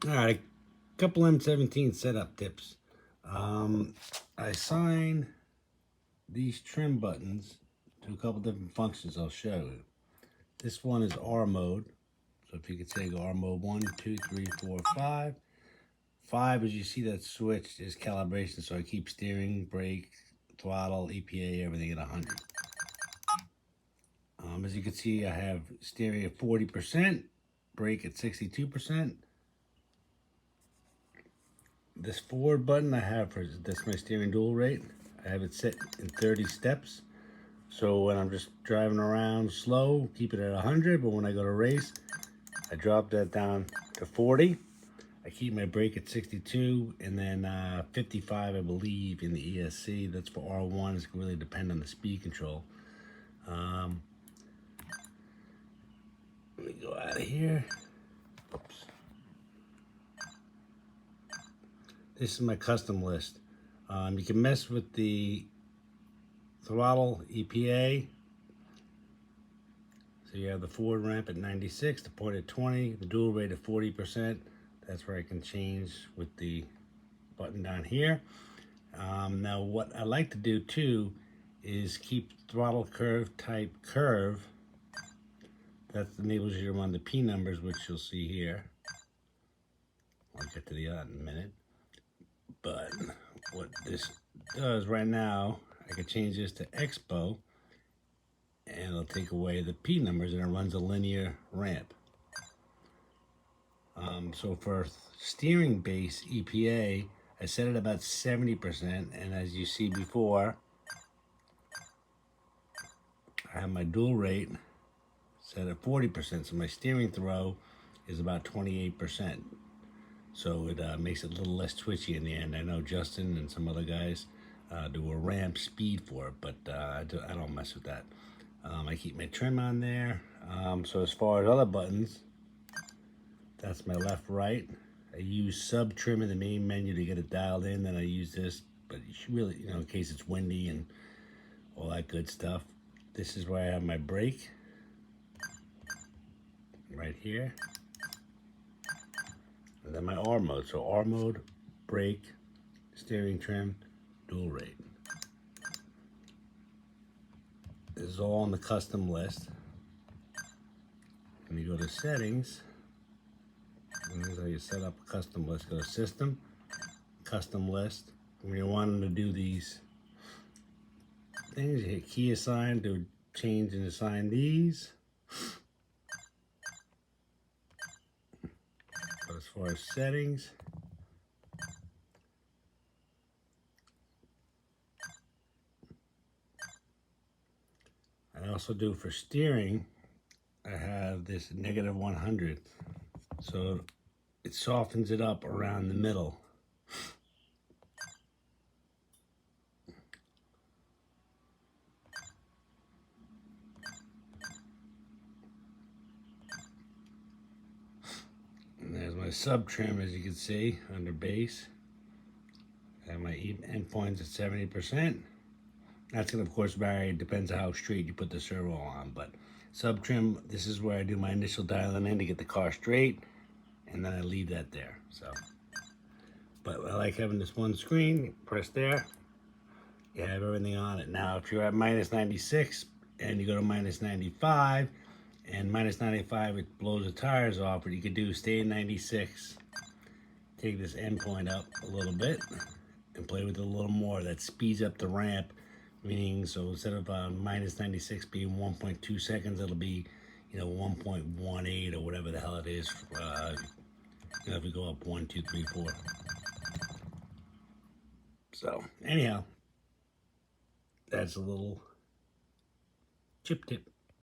All right, a couple M17 setup tips. I assign these trim buttons to a couple different functions I'll show you. This one is R mode. So if you could say R mode 1, 2, 3, 4, 5. 5, as you see that switch, is calibration, so I keep steering, brake, throttle, EPA, everything at 100. As you can see, I have steering at 40%, brake at 62%. This forward button I have that's my steering dual rate. I have it set in 30 steps. So when I'm just driving around slow, keep it at 100, but when I go to race, I drop that down to 40. I keep my brake at 62, and then 55, I believe, in the ESC. That's for R1. It's really depend on the speed control. Let me go out of here. Oops. This is my custom list. You can mess with the throttle EPA. So you have the forward ramp at 96, the point at 20, the dual rate at 40%. That's where I can change with the button down here. Now what I like to do too is keep throttle curve type curve. That enables you to run the P numbers, which you'll see here. I'll get to the in a minute. But what this does right now, I can change this to Expo, and it'll take away the P numbers, and it runs a linear ramp. So for steering base EPA, I set it about 70%, and as you see before, I have my dual rate set at 40%, so my steering throw is about 28%. So it makes it a little less twitchy in the end. I know Justin and some other guys do a ramp speed for it, but I don't mess with that. I keep my trim on there. So as far as other buttons, that's my left, right. I use sub trim in the main menu to get it dialed in. Then I use this, but you should really, in case it's windy and all that good stuff. This is where I have my brake, right here. And then my R mode. So R mode, brake, steering trim, dual rate. This is all on the custom list. When you go to settings, and here's how you set up a custom list. Go to system, custom list. When you want them to do these things, you hit key assign to change and assign these. But as far as settings, I also do for steering, I have this -100. So it softens it up around the middle. And there's my sub trim, as you can see, under base. I have my endpoints at 70%. That's going to, of course, vary. It depends on how straight you put the servo on. But sub trim, this is where I do my initial dialing in to get the car straight, and then I leave that there. So, but I like having this one screen. Press there, you have everything on it. Now, if you're at -96 and you go to -95, and -95 it blows the tires off, what you could do is stay at 96, take this endpoint up a little bit, and play with it a little more. That speeds up the ramp. Meaning, so instead of -96 being 1.2 seconds, it'll be, 1.18 or whatever the hell it is. If we go up 1, 2, 3, 4. So anyhow, that's a little chip tip.